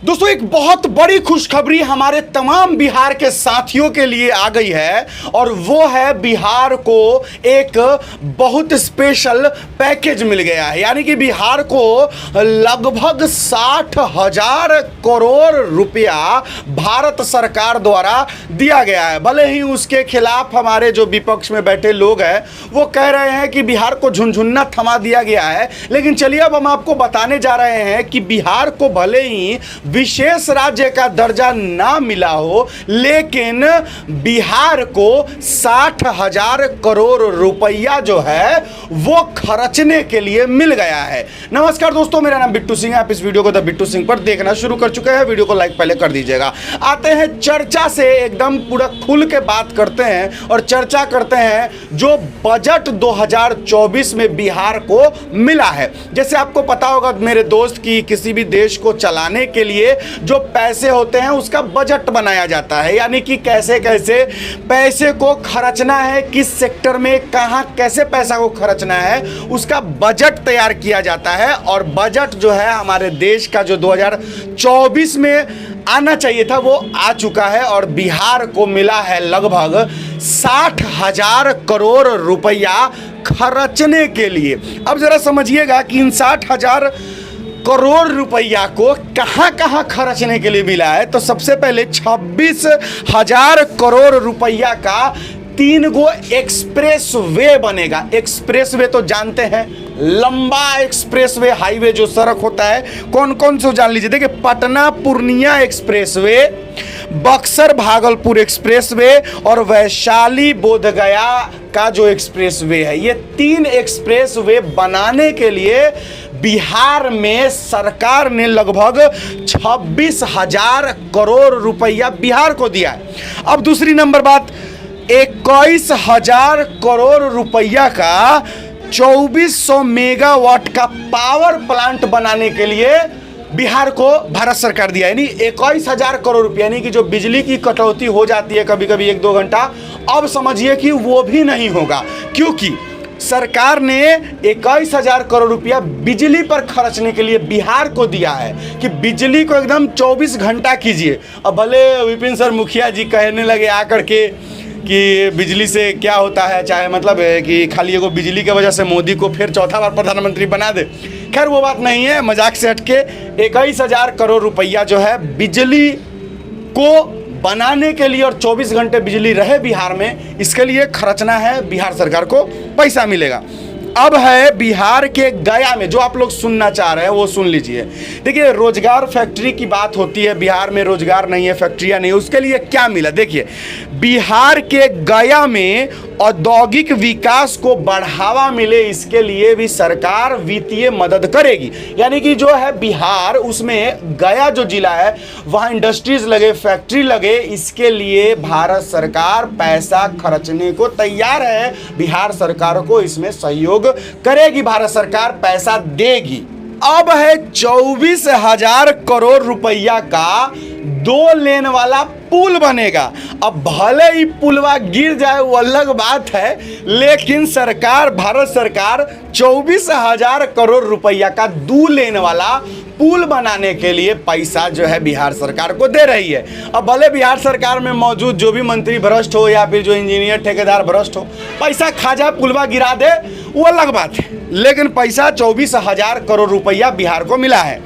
दोस्तों एक बहुत बड़ी खुशखबरी हमारे तमाम बिहार के साथियों के लिए आ गई है और वो है बिहार को एक बहुत स्पेशल पैकेज मिल गया है। यानी कि बिहार को लगभग 60,000 करोड़ रुपया भारत सरकार द्वारा दिया गया है। भले ही उसके खिलाफ हमारे जो विपक्ष में बैठे लोग हैं वो कह रहे हैं कि बिहार को झुनझुना थमा दिया गया है, लेकिन चलिए अब हम आपको बताने जा रहे हैं कि बिहार को भले ही विशेष राज्य का दर्जा ना मिला हो, लेकिन बिहार को 60,000 करोड़ रुपया जो है वो खर्चने के लिए मिल गया है। नमस्कार दोस्तों, मेरा नाम बिट्टू सिंह है। आप इस वीडियो को द बिट्टू सिंह पर देखना शुरू कर चुके हैं। वीडियो को लाइक पहले कर दीजिएगा। आते हैं चर्चा से, एकदम पूरा खुल के बात करते हैं और चर्चा करते हैं जो बजट 2024 में बिहार को मिला है। जैसे आपको पता होगा मेरे दोस्त की किसी भी देश को चलाने के लिए जो पैसे होते हैं उसका बजट बनाया जाता है, यानी कि कैसे कैसे पैसे को खर्चना है, किस सेक्टर में कहां कैसे पैसा को खर्चना है, उसका बजट तैयार किया जाता है। और बजट जो है हमारे देश का जो 2024 में आना चाहिए था वो आ चुका है और बिहार को मिला है लगभग 60,000 करोड़ रुपया खर्चने के लिए। अब जरा समझिएगा कि इन 60,000 करोड़ रुपया को कहां कहां खर्चने के लिए मिला है। तो सबसे पहले 26,000 करोड़ रुपया का 3 गो एक्सप्रेस वे बनेगा। एक्सप्रेस वे तो जानते हैं, लंबा एक्सप्रेस वे हाईवे जो सड़क होता है, कौन कौन से जान लीजिए। देखिए, Patna Purnia express way, Buxar Bhagalpur express way और वैशाली बोधगया का जो एक्सप्रेस वे है, ये 3 एक्सप्रेस वे बनाने के लिए बिहार में सरकार ने लगभग 26,000 करोड़ रुपया बिहार को दिया है। अब दूसरी नंबर बात, 21,000 करोड़ रुपया का 2400 मेगावाट का पावर प्लांट बनाने के लिए बिहार को भारत सरकार दिया है। यानी 21,000 करोड़ रुपया, यानी कि जो बिजली की कटौती हो जाती है कभी कभी 1-2 घंटा, अब समझिए कि वो भी नहीं होगा, क्योंकि सरकार ने 21,000 करोड़ रुपया बिजली पर खर्चने के लिए बिहार को दिया है कि बिजली को एकदम 24 घंटा कीजिए। अब भले विपिन सर मुखिया जी कहने लगे आकर के कि बिजली से क्या होता है, चाहे मतलब है कि खाली एगो बिजली की वजह से मोदी को फिर चौथा बार प्रधानमंत्री बना दे। खैर वो बात नहीं है, मजाक से हटके 21,000 करोड़ रुपया जो है बिजली को बनाने के लिए और 24 घंटे बिजली रहे बिहार में, इसके लिए खर्चना है, बिहार सरकार को पैसा मिलेगा। अब है बिहार के गया में, जो आप लोग सुनना चाह रहे हैं वो सुन लीजिए। देखिए, रोजगार फैक्ट्री की बात होती है, बिहार में रोजगार नहीं है, फैक्ट्रियां नहीं, उसके लिए क्या मिला। देखिए, बिहार के गया में औद्योगिक विकास को बढ़ावा मिले, इसके लिए भी सरकार वित्तीय मदद करेगी। यानी कि जो है बिहार, उसमें गया जो जिला है वहाँ इंडस्ट्रीज लगे, फैक्ट्री लगे, इसके लिए भारत सरकार पैसा खर्चने को तैयार है। बिहार सरकार को इसमें सहयोग करेगी, भारत सरकार पैसा देगी। अब है 24,000 करोड़ रुपया का 2 लेन वाला पुल बनेगा। अब भले ही पुलवा गिर जाए वो अलग बात है, लेकिन सरकार, भारत सरकार 24,000 करोड़ रुपया का 2 लेन वाला पुल बनाने के लिए पैसा जो है बिहार सरकार को दे रही है। अब भले बिहार सरकार में मौजूद जो भी मंत्री भ्रष्ट हो या फिर जो इंजीनियर ठेकेदार भ्रष्ट हो, पैसा खा जाए, पुलवा गिरा दे, वो अलग बात है, लेकिन पैसा 24,000 करोड़ रुपया बिहार को मिला है।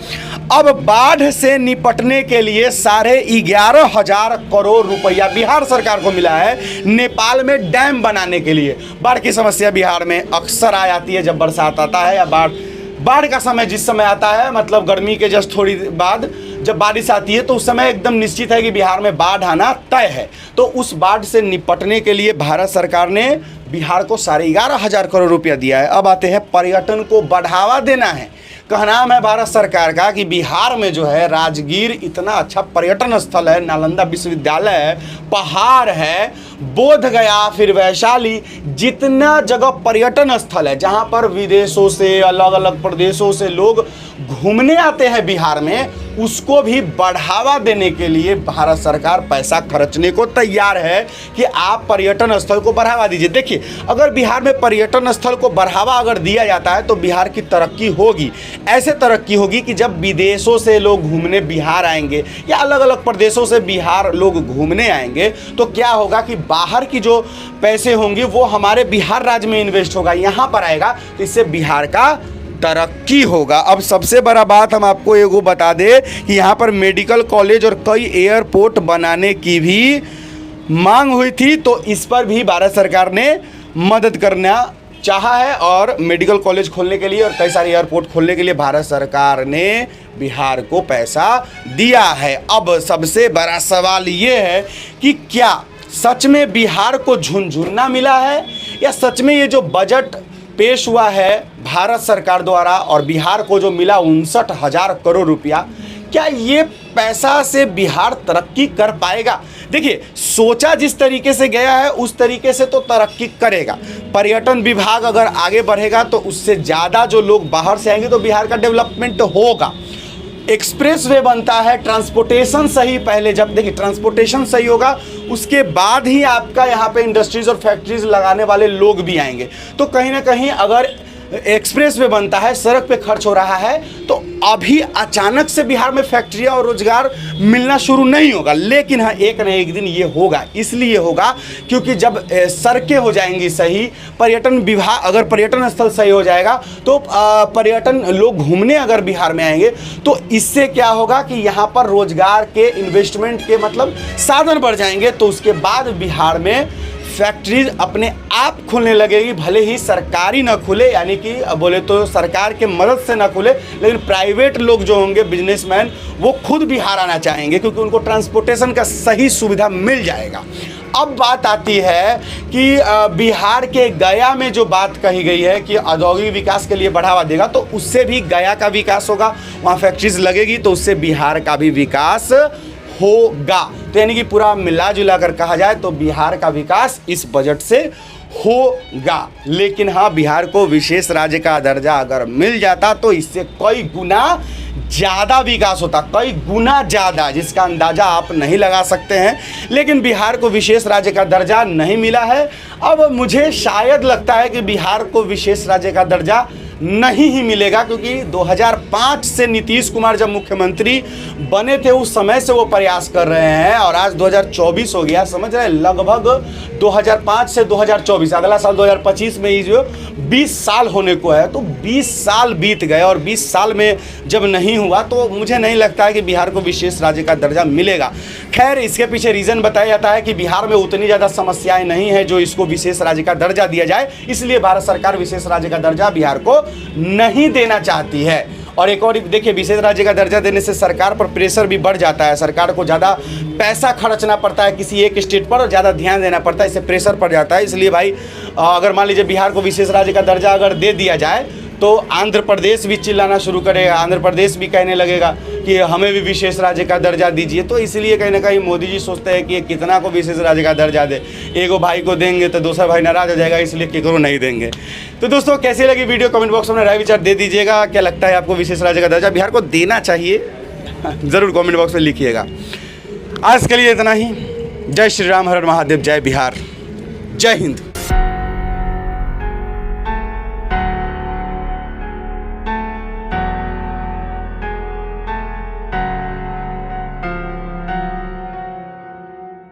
अब बाढ़ से निपटने के लिए 11,500 करोड़ रुपया बिहार सरकार को मिला है, नेपाल में डैम बनाने के लिए। बाढ़ की समस्या बिहार में अक्सर आ जाती है जब बरसात आता है या बाढ़ का समय जिस समय आता है, मतलब गर्मी के जस्ट थोड़ी बाद जब बारिश आती है, तो उस समय एकदम निश्चित है कि बिहार में बाढ़ आना तय है। तो उस बाढ़ से निपटने के लिए भारत सरकार ने बिहार को 11,500 करोड़ रुपया दिया है। अब आते हैं पर्यटन को बढ़ावा देना है। कहनाम है भारत सरकार का कि बिहार में जो है राजगीर इतना अच्छा पर्यटन स्थल है, नालंदा विश्वविद्यालय है, पहाड़ है, बोध गया, फिर वैशाली, जितना जगह पर्यटन स्थल है जहां पर विदेशों से, अलग अलग प्रदेशों से लोग घूमने आते हैं बिहार में, उसको भी बढ़ावा देने के लिए भारत सरकार पैसा खर्चने को तैयार है कि आप पर्यटन स्थल को बढ़ावा दीजिए। देखिए, अगर बिहार में पर्यटन स्थल को बढ़ावा अगर दिया जाता है तो बिहार की तरक्की होगी। ऐसे तरक्की होगी कि जब विदेशों से लोग घूमने बिहार आएंगे या अलग अलग प्रदेशों से बिहार लोग घूमने आएंगे तो क्या होगा कि बाहर की जो पैसे होंगे वो हमारे बिहार राज्य में इन्वेस्ट होगा, यहाँ पर आएगा, तो इससे बिहार का तरक्की होगा। अब सबसे बड़ा बात हम आपको एगो बता दें कि यहाँ पर मेडिकल कॉलेज और कई एयरपोर्ट बनाने की भी मांग हुई थी, तो इस पर भी भारत सरकार ने मदद करना चाहा है और मेडिकल कॉलेज खोलने के लिए और कई सारे एयरपोर्ट खोलने के लिए भारत सरकार ने बिहार को पैसा दिया है। अब सबसे बड़ा सवाल ये है कि क्या सच में बिहार को झुनझुना मिला है या सच में ये जो बजट पेश हुआ है भारत सरकार द्वारा और बिहार को जो मिला 59,000 करोड़ रुपया, क्या ये पैसा से बिहार तरक्की कर पाएगा? देखिए, सोचा जिस तरीके से गया है उस तरीके से तो तरक्की करेगा। पर्यटन विभाग अगर आगे बढ़ेगा तो उससे ज़्यादा जो लोग बाहर से आएंगे तो बिहार का डेवलपमेंट होगा। एक्सप्रेस वे बनता है, ट्रांसपोर्टेशन सही, पहले जब देखिए ट्रांसपोर्टेशन सही होगा उसके बाद ही आपका यहाँ पे इंडस्ट्रीज़ और फैक्ट्रीज लगाने वाले लोग भी आएंगे। तो कहीं ना कहीं अगर एक्सप्रेस वे बनता है, सड़क पे खर्च हो रहा है, तो अभी अचानक से बिहार में फैक्ट्रियाँ और रोजगार मिलना शुरू नहीं होगा, लेकिन हाँ एक न एक दिन ये होगा। इसलिए होगा क्योंकि जब सड़कें हो जाएंगी सही, पर्यटन विभाग अगर पर्यटन स्थल सही हो जाएगा तो पर्यटन लोग घूमने अगर बिहार में आएंगे तो इससे क्या होगा कि यहाँ पर रोजगार के इन्वेस्टमेंट के मतलब साधन बढ़ जाएंगे। तो उसके बाद बिहार में फैक्ट्रीज अपने आप खुलने लगेगी, भले ही सरकारी ना खुले, यानी कि बोले तो सरकार के मदद से ना खुले, लेकिन प्राइवेट लोग जो होंगे बिजनेसमैन वो खुद बिहार आना चाहेंगे क्योंकि उनको ट्रांसपोर्टेशन का सही सुविधा मिल जाएगा। अब बात आती है कि बिहार के गया में जो बात कही गई है कि औद्योगिक विकास के लिए बढ़ावा देगा, तो उससे भी गया का विकास होगा, वहाँ फैक्ट्रीज लगेगी तो उससे बिहार का भी विकास होगा। तो यानी कि पूरा मिला जुला कर कहा जाए तो बिहार का विकास इस बजट से होगा। लेकिन हाँ, बिहार को विशेष राज्य का दर्जा अगर मिल जाता तो इससे कई गुना ज़्यादा विकास होता, कई गुना ज़्यादा, जिसका अंदाज़ा आप नहीं लगा सकते हैं। लेकिन बिहार को विशेष राज्य का दर्जा नहीं मिला है। अब मुझे शायद लगता है कि बिहार को विशेष राज्य का दर्जा नहीं ही मिलेगा, क्योंकि 2005 से नीतीश कुमार जब मुख्यमंत्री बने थे उस समय से वो प्रयास कर रहे हैं और आज 2024 हो गया, समझ रहे हैं, लगभग 2005 से 2024, अगला साल 2025 में ही जो 20 साल होने को है, तो 20 साल बीत गए और 20 साल में जब नहीं हुआ तो मुझे नहीं लगता है कि बिहार को विशेष राज्य का दर्जा मिलेगा। खैर, इसके पीछे रीज़न बताया जाता है कि बिहार में उतनी ज़्यादा समस्याएं नहीं है जो इसको विशेष राज्य का दर्जा दिया जाए, इसलिए भारत सरकार विशेष राज्य का दर्जा बिहार को नहीं देना चाहती है। और एक और देखिए, विशेष राज्य का दर्जा देने से सरकार पर प्रेशर भी बढ़ जाता है, सरकार को ज़्यादा पैसा खर्चना पड़ता है, किसी एक स्टेट पर ज़्यादा ध्यान देना पड़ता है, इससे प्रेशर पड़ जाता है। इसलिए भाई अगर मान लीजिए बिहार को विशेष राज्य का दर्जा अगर दे दिया जाए तो आंध्र प्रदेश भी चिल्लाना शुरू करेगा, आंध्र प्रदेश भी कहने लगेगा कि हमें भी विशेष राज्य का दर्जा दीजिए। तो इसलिए कहीं ना कहीं मोदी जी सोचते हैं कि ये कितना को विशेष राज्य का दर्जा दे, एगो भाई को देंगे तो दूसरा भाई नाराज हो जाएगा, इसलिए केकरो नहीं देंगे। तो दोस्तों, कैसी लगी वीडियो कमेंट बॉक्स में राय विचार दे दीजिएगा। क्या लगता है आपको विशेष राज्य का दर्जा बिहार को देना चाहिए? ज़रूर कमेंट बॉक्स में लिखिएगा। आज के लिए इतना ही। जय श्री राम, हर हर महादेव, जय बिहार, जय हिंद।